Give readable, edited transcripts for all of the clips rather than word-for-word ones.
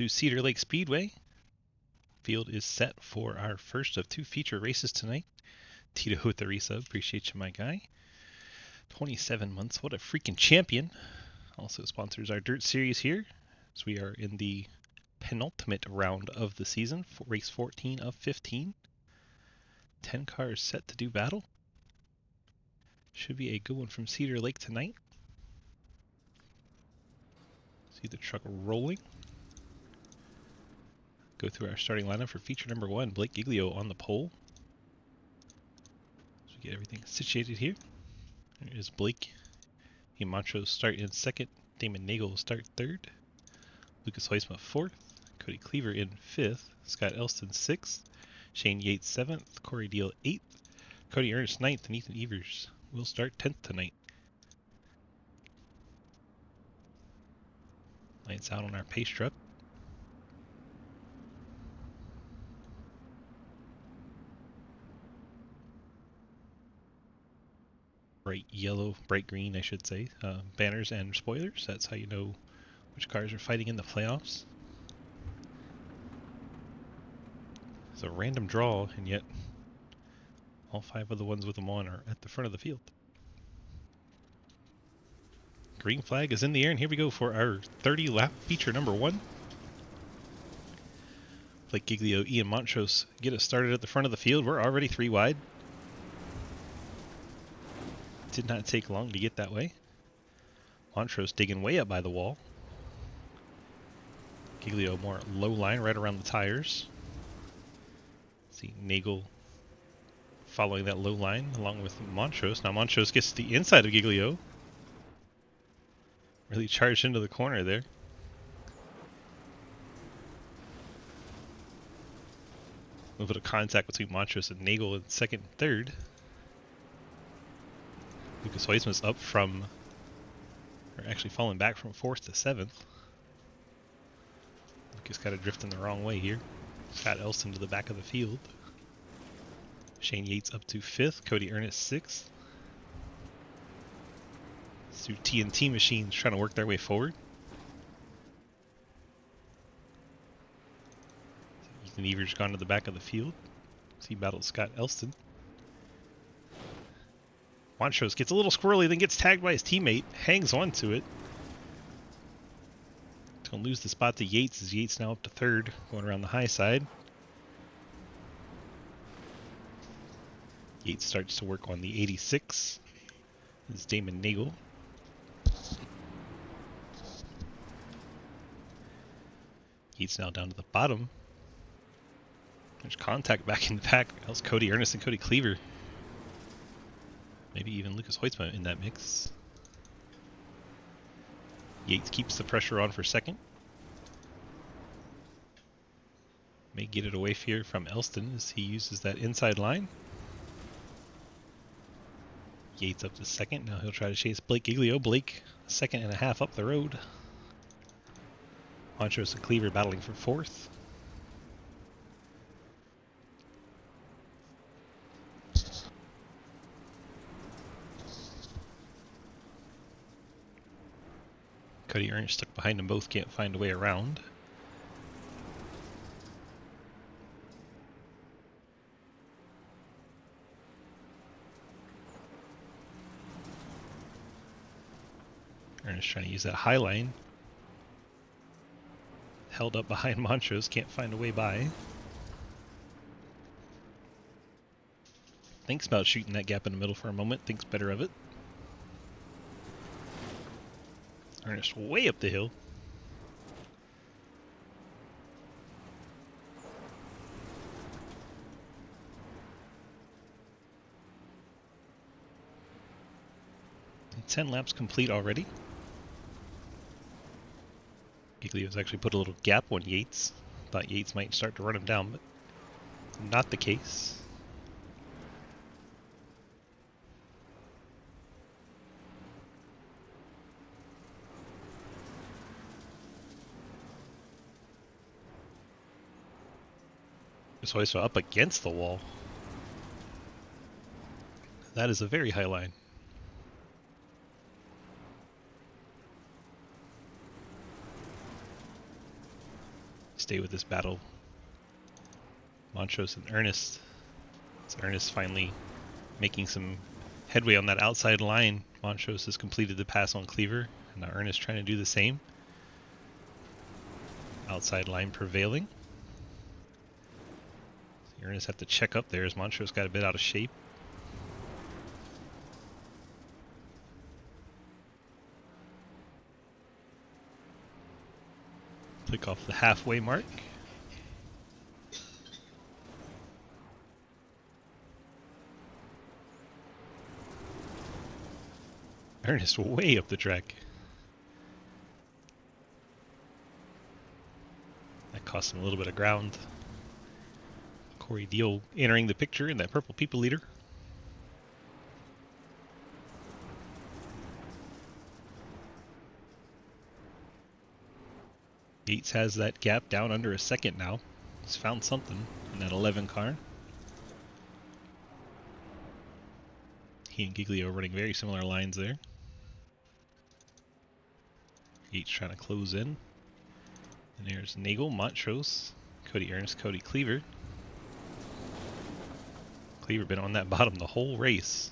to Cedar Lake Speedway. Field is set for our first of 2 feature races tonight. Tito with the resub. Appreciate you, my guy. 27 months. What a freaking champion. Also sponsors our Dirt Series here, as we are in the penultimate round of the season, for race 14 of 15. 10 cars set to do battle. Should be a good one from Cedar Lake tonight. See the truck rolling. Go through our starting lineup for feature number 1. Blake Giglio on the pole. So we get everything situated here. There is Blake. Himacho start in second. Damon Nagel start third. Lucas Huisma 4th. Cody Cleaver in 5th. Scott Elston 6th. Shane Yates 7th. Corey Deal 8th. Cody Ernst 9th. And Ethan Evers will start 10th tonight. Lights out on our pace truck. Bright yellow, bright green, I should say, banners and spoilers. That's how you know which cars are fighting in the playoffs. It's a random draw, and yet all 5 of the ones with them on are at the front of the field. Green flag is in the air, and here we go for our 30-lap feature number 1. Blake Giglio, Ian Montrose get us started at the front of the field. We're already 3 wide. Did not take long to get that way. Montrose digging way up by the wall. Giglio more low line right around the tires. See Nagel following that low line along with Montrose. Now Montrose gets to the inside of Giglio. Really charged into the corner there. A little bit of contact between Montrose and Nagel in second and third. Lucas Huisman's up from, or actually falling back from 4th to 7th. Lucas kind of drifting the wrong way here. Scott Elston to the back of the field. Shane Yates up to 5th. Cody Ernest 6th. So TNT machines trying to work their way forward. Ethan Evers gone to the back of the field. He battles Scott Elston. Montrose gets a little squirrely, then gets tagged by his teammate. Hangs on to it. He's going to lose the spot to Yates, as Yates now up to 3rd, going around the high side. Yates starts to work on the 86. This is Damon Nagel. Yates now down to the bottom. There's contact back in the back. That's Cody Ernest and Cody Cleaver. Maybe even Lucas Huisma in that mix. Yates keeps the pressure on for second. May get it away here from Elston as he uses that inside line. Yates up to second. Now he'll try to chase Blake Giglio. Blake, 2.5 up the road. Montrose and Cleaver battling for 4th. Cody Ernst stuck behind them both, can't find a way around. Ernst trying to use that high line. Held up behind Montrose, can't find a way by. Thinks about shooting that gap in the middle for a moment, thinks better of it. Ernest way up the hill. And 10 laps complete already. Giglio's actually put a little gap on Yates. Thought Yates might start to run him down, but not the case. This way, so up against the wall. That is a very high line. stay with this battle. Montrose and Ernest. It's Ernest finally making some headway on that outside line. Montrose has completed the pass on Cleaver, and now Ernest trying to do the same. Outside line prevailing. So Ernest have to check up there as Montrose got a bit out of shape. Click off the halfway mark. Ernest way up the track. That cost him a little bit of ground. Corey Deal entering the picture in that purple people leader. Yates has that gap down under a second now. He's found something in that 11 car. He and Giglio are running very similar lines there. Yates trying to close in. And there's Nagel, Montrose, Cody Ernest, Cody Cleaver. Cleaver been on that bottom the whole race.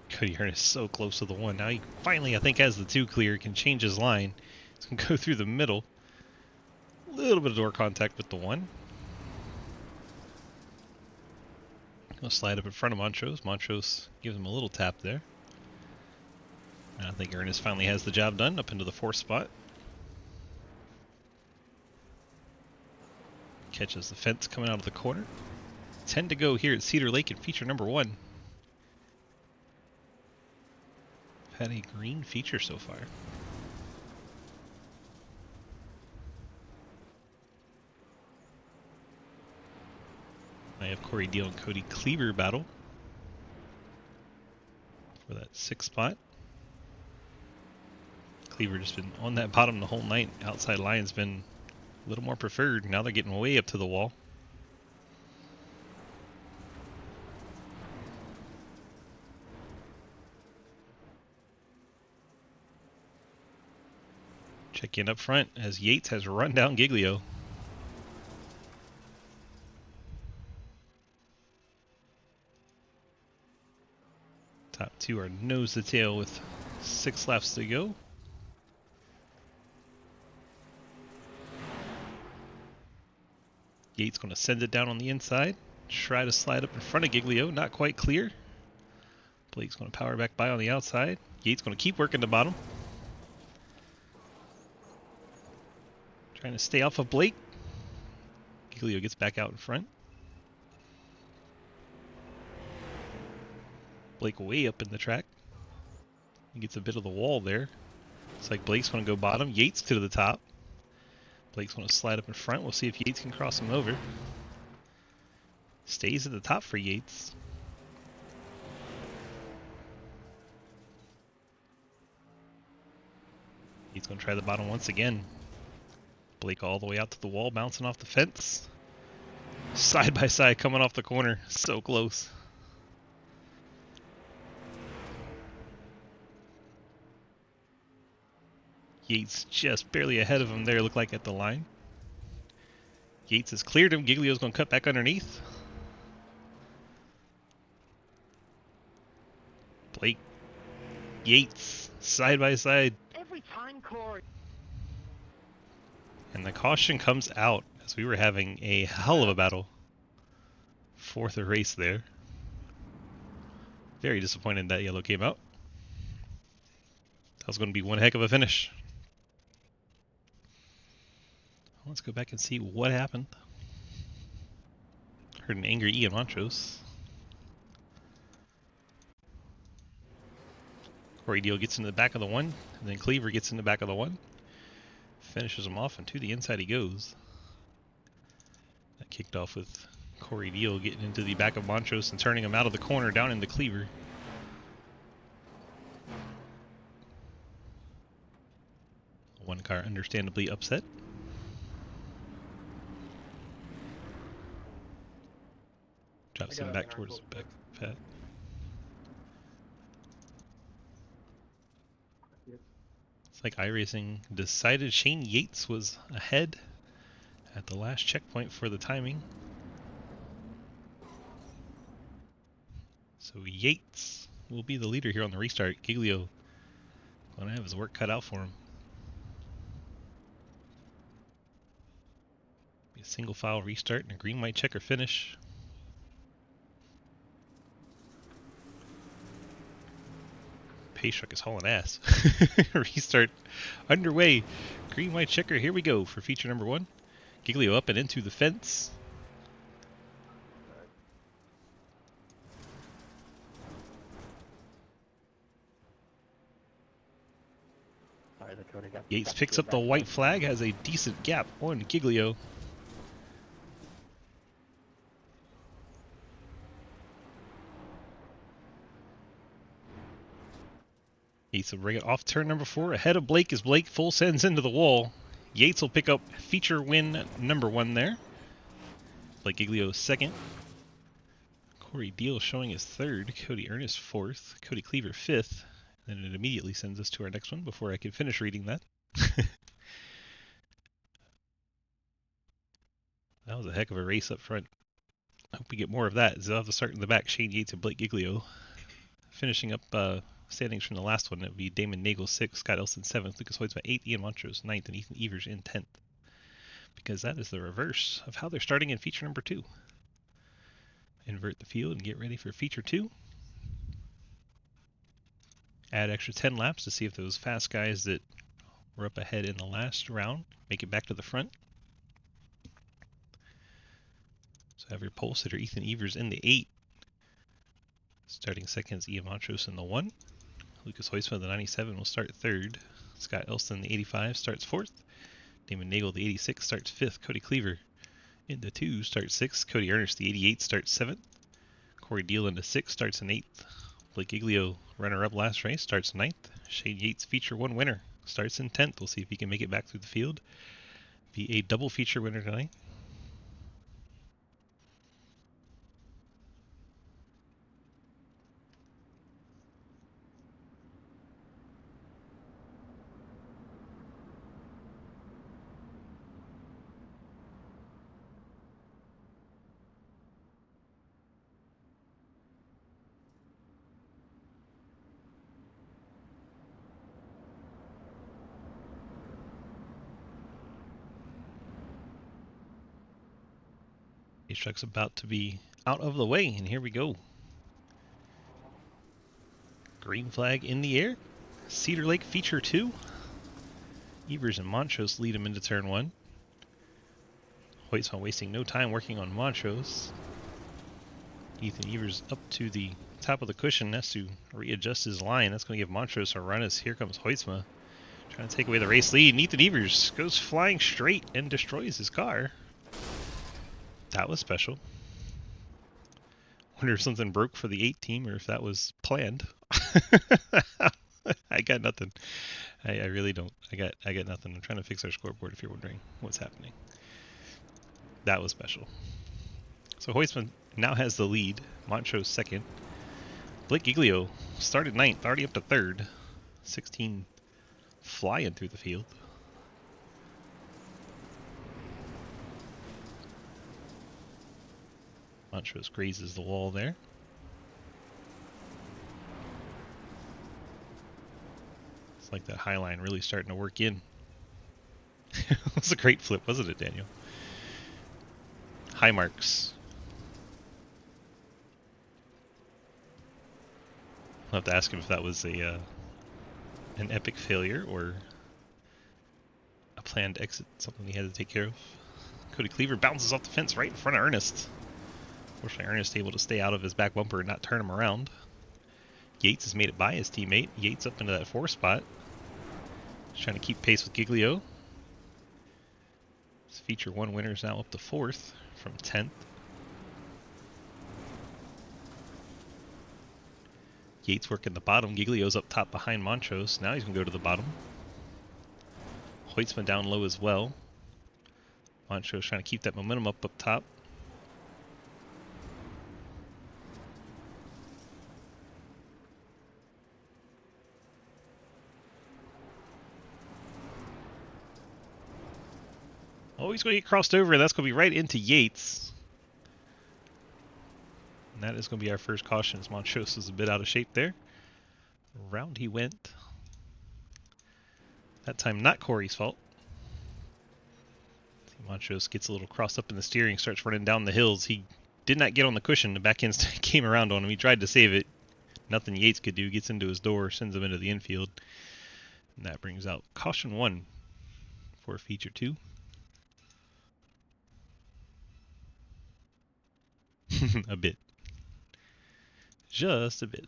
Cody Ernest so close to the one. Now he finally, I think, has the two clear, can change his line. He's going to go through the middle. A little bit of door contact with the one. Gonna slide up in front of Montrose. Montrose gives him a little tap there. And I think Ernest finally has the job done up into the fourth spot. Catches the fence coming out of the corner. 10 to go here at Cedar Lake in feature number 1. Had a green feature so far. I have Corey Deal and Cody Cleaver battle for that 6th spot. Cleaver just been on that bottom the whole night. Outside line's been a little more preferred. Now they're getting way up to the wall. Check in up front as Yates has run down Giglio. Top two are nose to tail with 6 laps to go. Yates going to send it down on the inside. Try to slide up in front of Giglio. Not quite clear. Blake's going to power back by on the outside. Yates going to keep working the bottom. Trying to stay off of Blake. Giglio gets back out in front. Blake way up in the track. He gets a bit of the wall there. Looks like Blake's going to go bottom. Yates to the top. Blake's going to slide up in front. We'll see if Yates can cross him over. Stays at the top for Yates. Yates going to try the bottom once again. Blake all the way out to the wall, bouncing off the fence. Side by side coming off the corner. So close. Yates just barely ahead of him there, looked like at the line. Yates has cleared him. Giglio's going to cut back underneath. Blake, Yates, side by side. Every time, Corey. And the caution comes out as we were having a hell of a battle for the race there. Very disappointed that yellow came out. That was going to be one heck of a finish. Let's go back and see what happened. Heard an angry Ian Montrose. Corey Deal gets into the back of the one, and then Cleaver gets in the back of the one. Finishes him off, and to the inside he goes. That kicked off with Corey Deal getting into the back of Montrose and turning him out of the corner down into Cleaver. One car understandably upset. Drops him back towards the back of the pad. It's like iRacing decided Shane Yates was ahead at the last checkpoint for the timing. So Yates will be the leader here on the restart. Giglio going to have his work cut out for him. Be a single file restart and a green-white checker finish. Pace truck is hauling ass. Restart underway. Green-white checker. Here we go for feature number 1. Giglio up and into the fence. Yates picks up the white flag, has a decent gap on Giglio. Yates will bring it off turn number 4. Ahead of Blake as Blake full sends into the wall. Yates will pick up feature win number 1 there. Blake Giglio 2nd. Corey Deal showing his 3rd. Cody Ernest 4th. Cody Cleaver 5th. Then it immediately sends us to our next one before I can finish reading that. That was a heck of a race up front. I hope we get more of that. They'll have to start in the back. Shane Yates and Blake Giglio. Finishing up standings from the last one, it would be Damon Nagel 6th, Scott Elson 7th, Lucas Hoytsma 8th, Ian Montrose 9th, and Ethan Evers in 10th. Because that is the reverse of how they're starting in feature number 2. Invert the field and get ready for feature 2. Add extra 10 laps to see if those fast guys that were up ahead in the last round make it back to the front. So have your pole sitter Ethan Evers in the 8. Starting second is Ian Montrose in the 1. Lucas Hoytsma, the 97, will start 3rd. Scott Elston, the 85, starts 4th. Damon Nagel, the 86, starts 5th. Cody Cleaver in the 2 starts 6th. Cody Ernest, the 88, starts 7th. Corey Deal in the 6 starts in 8th. Blake Giglio, runner-up last race, starts 9th. Shane Yates, feature 1 winner, starts in 10th. We'll see if he can make it back through the field. Be a double feature winner tonight. Pace truck's about to be out of the way, and here we go. Green flag in the air. Cedar Lake feature 2. Evers and Montrose lead him into turn 1. Hoytsma wasting no time working on Montrose. Ethan Evers up to the top of the cushion, has to readjust his line. That's going to give Montrose a run as here comes Hoytsma, trying to take away the race lead. And Ethan Evers goes flying straight and destroys his car. That was special. Wonder if something broke for the 8 team or if that was planned. I got nothing. I really don't. I got nothing. I'm trying to fix our scoreboard if you're wondering what's happening. That was special. So Hoytsman now has the lead. Montrose 2nd. Blake Giglio started 9th, already up to 3rd. 16 flying through the field. Montrose grazes the wall there. It's like that high line really starting to work in. It was a great flip, wasn't it, Daniel? High marks. I'll have to ask him if that was a an epic failure or a planned exit, something he had to take care of. Cody Cleaver bounces off the fence right in front of Ernest. Fortunately, Ernest able to stay out of his back bumper and not turn him around. Yates has made it by his teammate. Yates up into that 4 spot. He's trying to keep pace with Giglio. His feature 1 winner is now up to 4th from 10th. Yates working the bottom. Giglio's up top behind Montrose. Now he's going to go to the bottom. Hoytsma down low as well. Montrose trying to keep that momentum up top. Oh, he's going to get crossed over, and that's going to be right into Yates. And that is going to be our first caution, as Montrose is a bit out of shape there. Round he went. That time not Corey's fault. Montrose gets a little crossed up in the steering, starts running down the hills. He did not get on the cushion. The back end came around on him. He tried to save it. Nothing Yates could do. Gets into his door, sends him into the infield. And that brings out caution 1 for feature 2. A bit. Just a bit.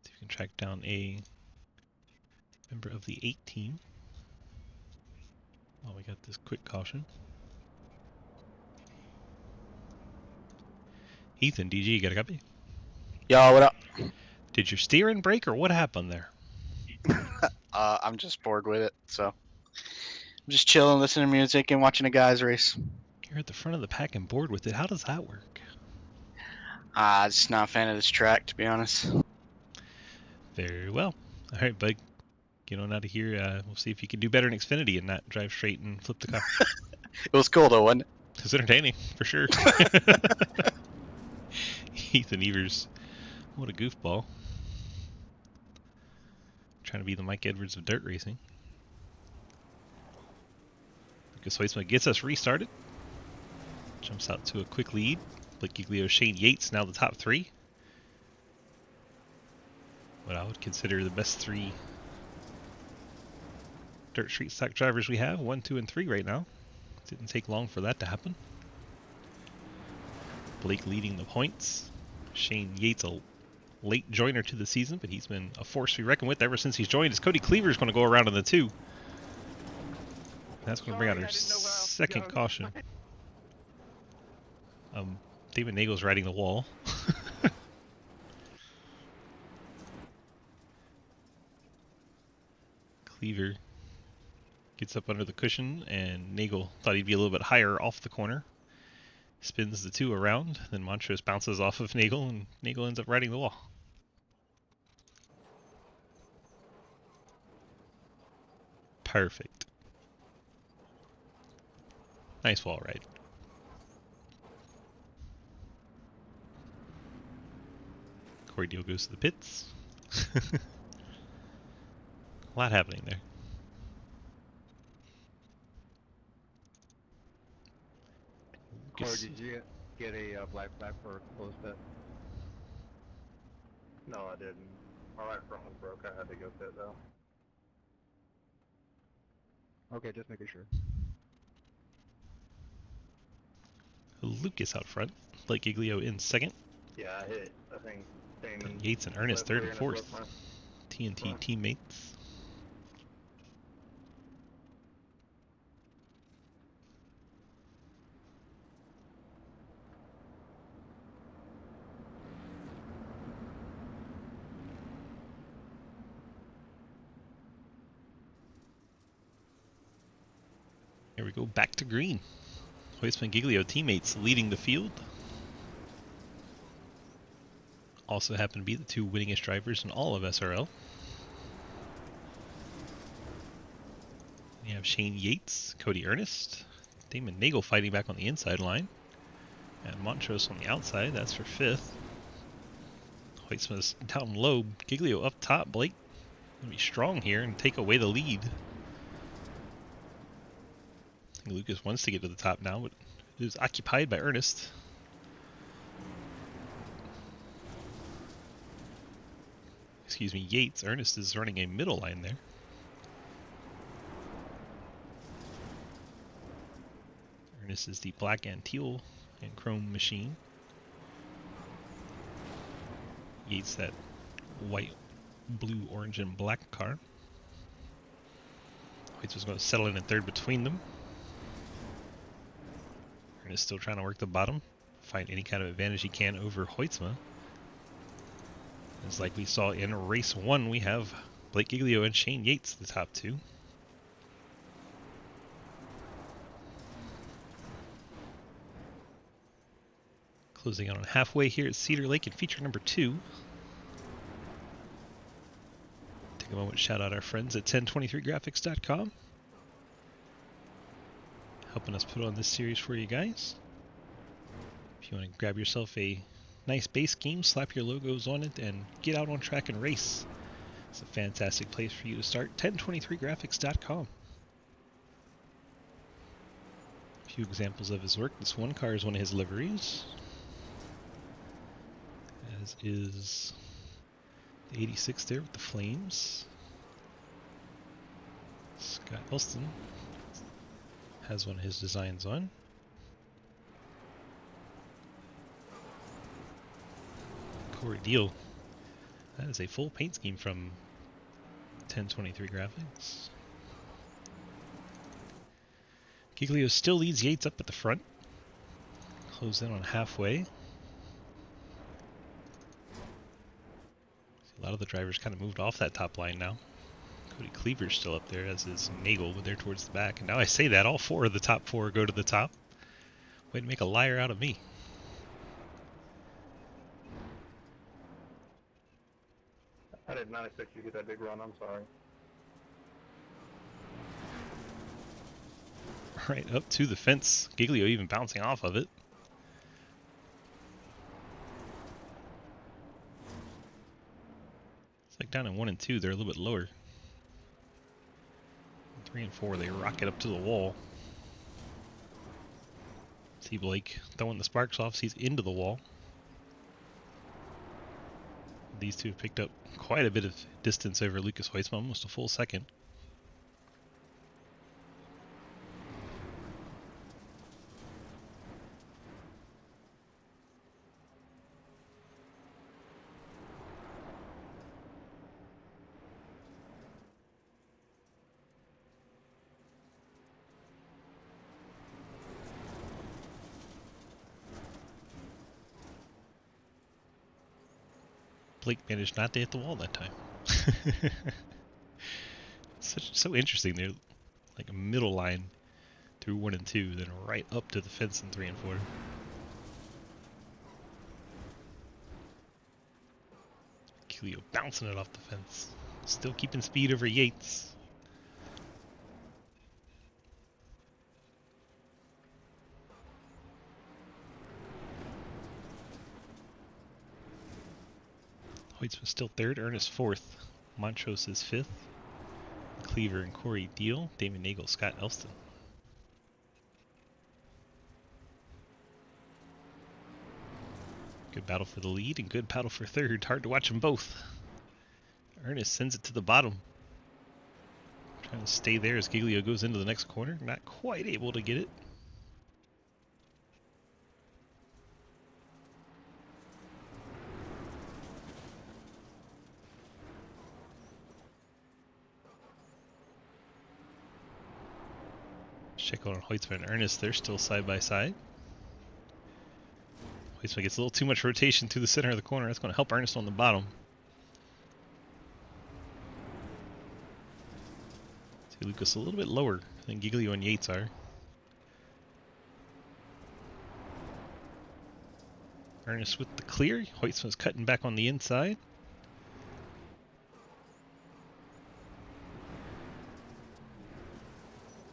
See if we can track down a member of the 8 team. Oh, we got this quick caution. Ethan, DG, you got a copy? Yo, what up? Did your steering break or what happened there? I'm just bored with it, so I'm just chilling, listening to music, and watching a guys race. You're at the front of the pack and bored with it. How does that work? Just not a fan of this track, to be honest. Very well. All right, bud. Get on out of here. We'll see if you can do better in Xfinity and not drive straight and flip the car. It was cool, though, wasn't it? It's entertaining, for sure. Ethan Evers. What a goofball. Trying to be the Mike Edwards of dirt racing. Lucas Hoisma gets us restarted. Jumps out to a quick lead. Blake Giglio, Shane Yates, now the top 3. What I would consider the best 3 dirt street stock drivers we have. 1, 2, and 3 right now. Didn't take long for that to happen. Blake leading the points. Shane Yates, a late joiner to the season, but he's been a force to be reckoned with ever since he's joined. As Cody Cleaver's going to go around in the 2. That's going to bring out our second caution. David Nagel's riding the wall. Cleaver gets up under the cushion, and Nagel thought he'd be a little bit higher off the corner. Spins the 2 around, then Montrose bounces off of Nagel, and Nagel ends up riding the wall. Perfect. Nice wall ride. Corey Deal goes to the pits. A lot happening there. Corey, did you get a black flag for closed pit? No, I didn't. My right front was broke. I had to go pit though. Okay, just making sure. Lucas out front. Blake Giglio in second. Yeah, I hit. I think. Then Yates and Ernest third and fourth. TNT teammates. Here we go, back to green. Hoisman Giglio teammates leading the field. Also happen to be the 2 winningest drivers in all of SRL. You have Shane Yates, Cody Ernest, Damon Nagel fighting back on the inside line, and Montrose on the outside. That's for 5th. Hoisman's down low. Giglio up top. Blake will be strong here and take away the lead. I think Lucas wants to get to the top now, but it is occupied by Ernest. Excuse me, Yates. Ernest is running a middle line there. Ernest is the black and teal and chrome machine. Yates that white, blue, orange, and black car. Yates was going to settle in third between them. Ernest still trying to work the bottom, find any kind of advantage he can over Hoytsma. It's like we saw in race 1, we have Blake Giglio and Shane Yates, the top 2. Closing out on halfway here at Cedar Lake in feature number 2. Take a moment to shout out our friends at 1023graphics.com. helping us put on this series for you guys. If you want to grab yourself a nice base game, slap your logos on it, and get out on track and race, it's a fantastic place for you to start. 1023graphics.com. A few examples of his work. This one car is one of his liveries, as is the 86 there with the flames. Scott Elston has one of his designs on. Corey Deal. That is a full paint scheme from 1023 Graphics. Giglio still leads Yates up at the front. Close in on halfway. A lot of the drivers kind of moved off that top line now. Cody Cleaver's still up there, as is Nagel, but they're towards the back. And now I say that, all four of the top four go to the top. Way to make a liar out of me. I did not expect you to get that big run, I'm sorry. Right up to the fence. Giglio even bouncing off of it. It's like down in 1 and 2, they're a little bit lower. 3 and 4, they rocket up to the wall. See Blake throwing the sparks off, he's into the wall. These two have picked up quite a bit of distance over Lucas Hoytsma, almost a full second. Blake managed not to hit the wall that time. So interesting. They're like a middle line through 1 and 2, then right up to the fence in 3 and 4. Giglio bouncing it off the fence. Still keeping speed over Yates. Hoyts was still third, Ernest fourth, Montrose is fifth, Cleaver and Corey Deal, Damon Nagel, Scott Elston. Good battle for the lead and good battle for third. Hard to watch them both. Ernest sends it to the bottom. Trying to stay there as Giglio goes into the next corner. Not quite able to get it. Check out on Hoytsma and Ernest. They're still side by side. Hoytsma gets a little too much rotation through the center of the corner. That's going to help Ernest on the bottom. See Lucas a little bit lower than Giglio and Yates are. Ernest with the clear. Hoytsma's cutting back on the inside.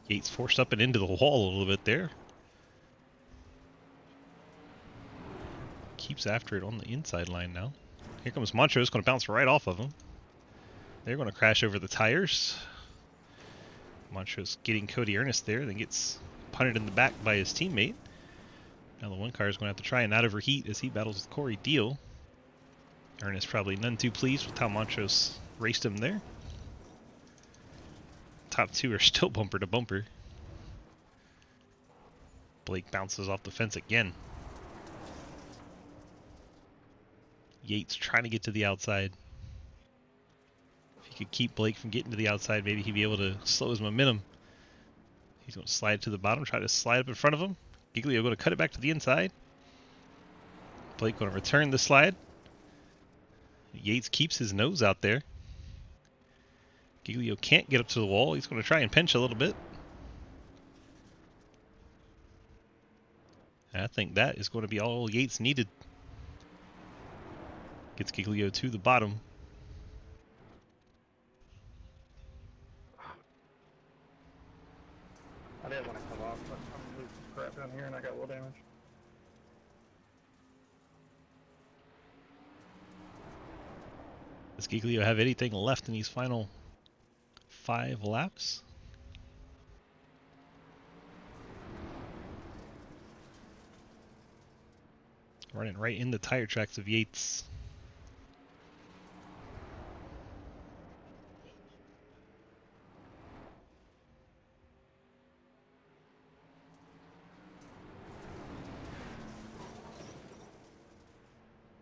Yates forced up and into the wall a little bit there. Keeps after it on the inside line now. Here comes Montrose, going to bounce right off of him. They're going to crash over the tires. Montrose getting Cody Ernest there, then gets punted in the back by his teammate. Now the one car is going to have to try and not overheat as he battles with Corey Deal. Ernest probably none too pleased with how Montrose raced him there. Top two are still bumper to bumper. Blake bounces off the fence again. Yates trying to get to the outside. If he could keep Blake from getting to the outside, maybe he'd be able to slow his momentum. He's going to slide to the bottom, try to slide up in front of him. Giglio going to cut it back to the inside. Blake going to return the slide. Yates keeps his nose out there. Giglio can't get up to the wall. He's going to try and pinch a little bit. And I think that is going to be all Yates needed. Gets Giglio to the bottom. I didn't want to come off, but I'm down here and I got a little damage. Does Giglio have anything left in these final 5 laps? Running right in the tire tracks of Yates.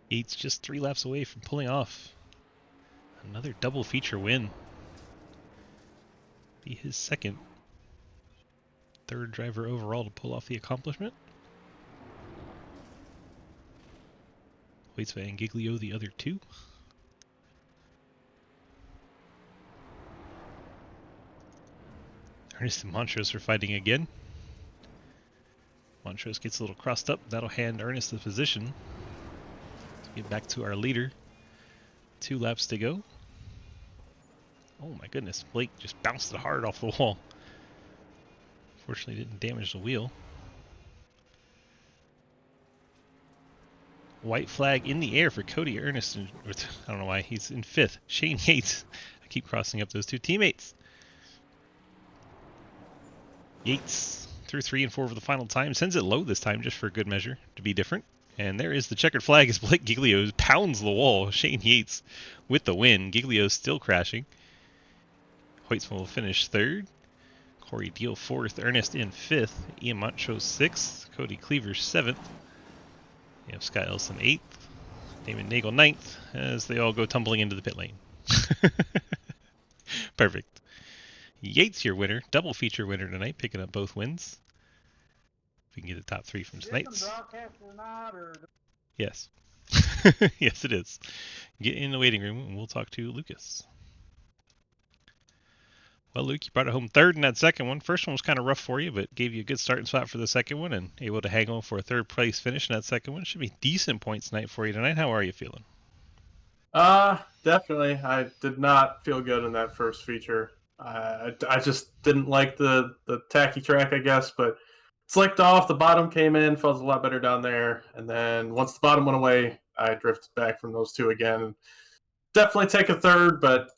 Yates just 3 laps away from pulling off another double feature win. Be his second. 3rd driver overall to pull off the accomplishment. Waits Van Giglio the other 2. Ernest and Montrose are fighting again. Montrose gets a little crossed up. That'll hand Ernest the position. Get back to our leader. 2 laps to go. Oh my goodness, Blake just bounced it hard off the wall. Fortunately didn't damage the wheel. White flag in the air for Cody Ernest. I don't know why he's in 5th. Shane Yates. I keep crossing up those 2 teammates. Yates through 3 and 4 for the final time. Sends it low this time just for good measure to be different. And there is the checkered flag as Blake Giglio pounds the wall. Shane Yates with the win. Giglio still crashing. Hoytsman will finish 3rd. Corey Deal 4th. Ernest in 5th. Ian Montrose 6th. Cody Cleaver 7th. You have Scott Elson 8th. Damon Nagel 9th as they all go tumbling into the pit lane. Perfect. Yates your winner. Double feature winner tonight. Picking up both wins. If we can get the top 3 from tonight's. Yes. Yes, it is. Get in the waiting room and we'll talk to Lucas. Well, Luke, you brought it home 3rd in that second one. First one was kind of rough for you, but gave you a good starting spot for the second one and able to hang on for a 3rd place finish in that second one. Should be decent points tonight for you tonight. How are you feeling? Definitely. I did not feel good in that first feature. I just didn't like the tacky track, I guess, but slicked off. The bottom came in, felt a lot better down there. And then once the bottom went away, I drifted back from those 2 again. Definitely take a 3rd, but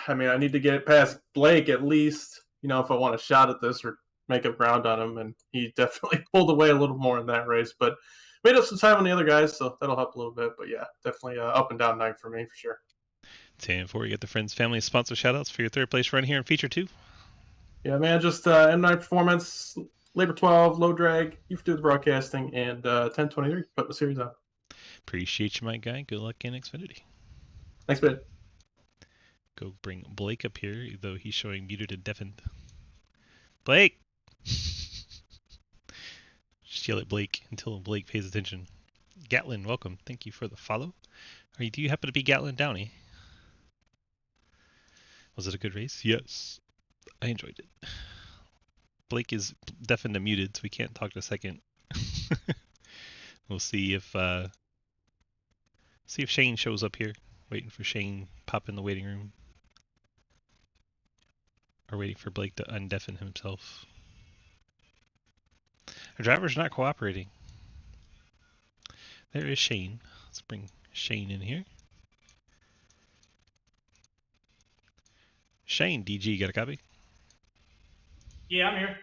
I mean, I need to get it past Blake at least, if I want a shot at this or make up ground on him. And he definitely pulled away a little more in that race, but made up some time on the other guys, so that'll help a little bit. But yeah, definitely up and down night for me for sure. 10-4, you get the friends, family, sponsor shoutouts for your 3rd place run here in feature 2. Yeah, man, just M9 Performance, Labor 12, Low Drag, you do the broadcasting, and 1023 put the series on. Appreciate you, my guy. Good luck in Xfinity. Thanks, man. Go bring Blake up here, though he's showing muted and deafened. Blake! Just yell at Blake until Blake pays attention. Gatlin, welcome. Thank you for the follow. Do you happen to be Gatlin Downey? Was it a good race? Yes. I enjoyed it. Blake is deafened and muted, so we can't talk in a second. We'll see if Shane shows up here. Waiting for Shane pop in the waiting room. Or waiting for Blake to undeafen himself. Our driver's not cooperating. There is Shane. Let's bring Shane in here. Shane, DG, got a copy? Yeah, I'm here.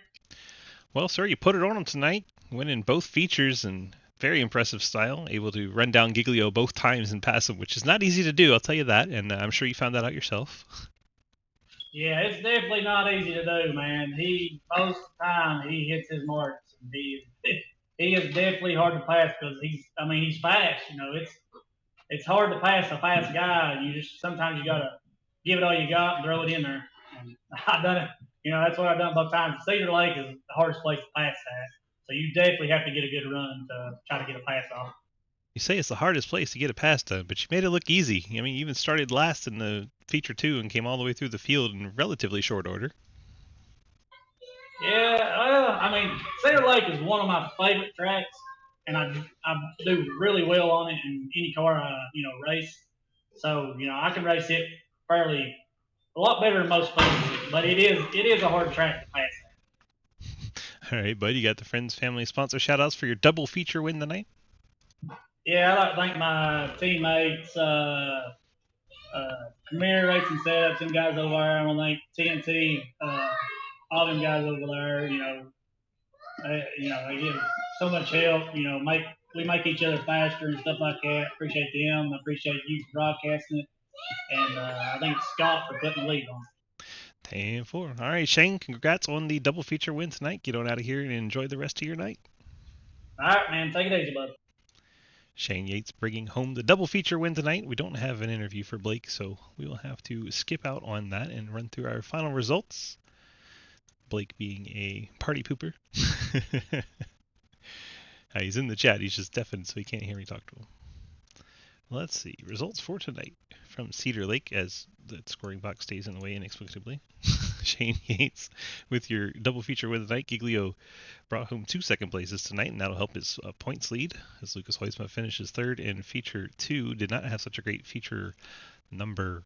Well, sir, you put it on him tonight. Winning both features in very impressive style. Able to run down Giglio both times and pass him, which is not easy to do, I'll tell you that. And I'm sure you found that out yourself. Yeah, it's definitely not easy to do, man. Most of the time he hits his marks. And he is definitely hard to pass because he's fast. It's hard to pass a fast guy. Sometimes you gotta give it all you got and throw it in there. And I done it. That's what I've done both times. Cedar Lake is the hardest place to pass that. So you definitely have to get a good run to try to get a pass off. You say it's the hardest place to get a pass done, but you made it look easy. I mean, you even started last in the feature 2 and came all the way through the field in relatively short order. Yeah, Cedar Lake is one of my favorite tracks, and I do really well on it in any car I race. So I can race it fairly a lot better than most folks, but it is a hard track to pass. All right, bud. You got the friends, family, sponsor shout-outs for your double feature win tonight. Yeah, I'd like to thank my teammates, Premier Racing Setups, them guys over there. I want to thank TNT, all them guys over there. They give so much help. We make each other faster and stuff like that. Appreciate them. I appreciate you for broadcasting it, and I think Scott for putting the lead on. 10-4. All right, Shane. Congrats on the double feature win tonight. Get on out of here and enjoy the rest of your night. All right, man. Take it easy, bud. Shane Yates bringing home the double feature win tonight. We don't have an interview for Blake, so we will have to skip out on that and run through our final results. Blake being a party pooper. He's in the chat. He's just deafened, so he can't hear me talk to him. Let's see. Results for tonight from Cedar Lake, as the scoring box stays in the way inexplicably. Shane Yates with your double feature win tonight. Giglio brought home 2 second places tonight, and that'll help his points lead as Lucas Huisma finishes third. And feature 2 did not have such a great feature number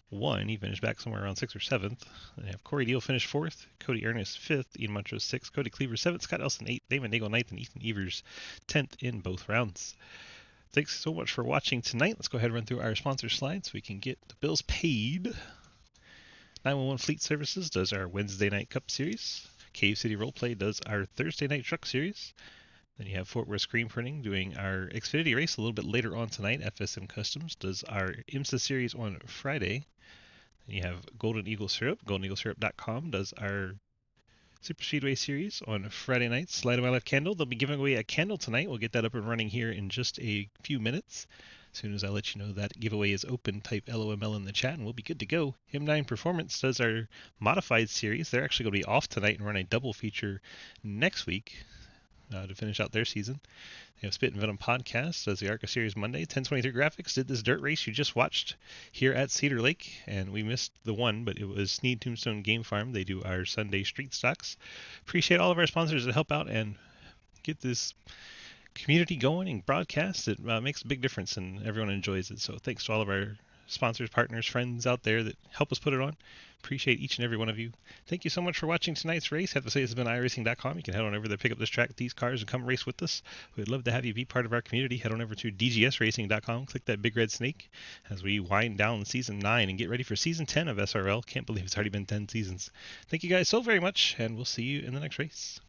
1. He finished back somewhere around 6th or 7th. Then you have Corey Deal finished 4th, Cody Ernest 5th, Ian Montrose 6th, Cody Cleaver 7th, Scott Elson 8th, Damon Nagel 9th, and Ethan Evers 10th in both rounds. Thanks so much for watching tonight. Let's go ahead and run through our sponsor slides so we can get the bills paid. 911 Fleet Services does our Wednesday Night Cup Series. Cave City Roleplay does our Thursday Night Truck Series. Then you have Fort Worth Screen Printing doing our Xfinity race a little bit later on tonight. FSM Customs does our IMSA Series on Friday. Then you have Golden Eagle Syrup. GoldenEagleSyrup.com does our Super Speedway Series on Friday night. Slide of My Life candle. They'll be giving away a candle tonight. We'll get that up and running here in just a few minutes. As soon as I let you know that giveaway is open, type LOML in the chat and we'll be good to go. M9 Performance does our modified series. They're actually going to be off tonight and run a double feature next week to finish out their season. They have Spit and Venom Podcast does the ARCA Series Monday. 1023 Graphics did this dirt race you just watched here at Cedar Lake, and we missed the one, but it was Sneed Tombstone Game Farm. They do our Sunday street stocks. Appreciate all of our sponsors that help out and get this community going and broadcast. It makes a big difference and everyone enjoys it. So thanks to all of our sponsors, partners, friends out there that help us put it on. Appreciate each and every one of you. Thank you so much for watching tonight's race. Have to say this has been iRacing.com. You can head on over there, pick up this track, these cars, and come race with us. We'd love to have you be part of our community. Head on over to DGSRacing.com. Click that big red snake as we wind down season 9 and get ready for season 10 of SRL. Can't believe it's already been 10 seasons. Thank you guys so very much, and we'll see you in the next race.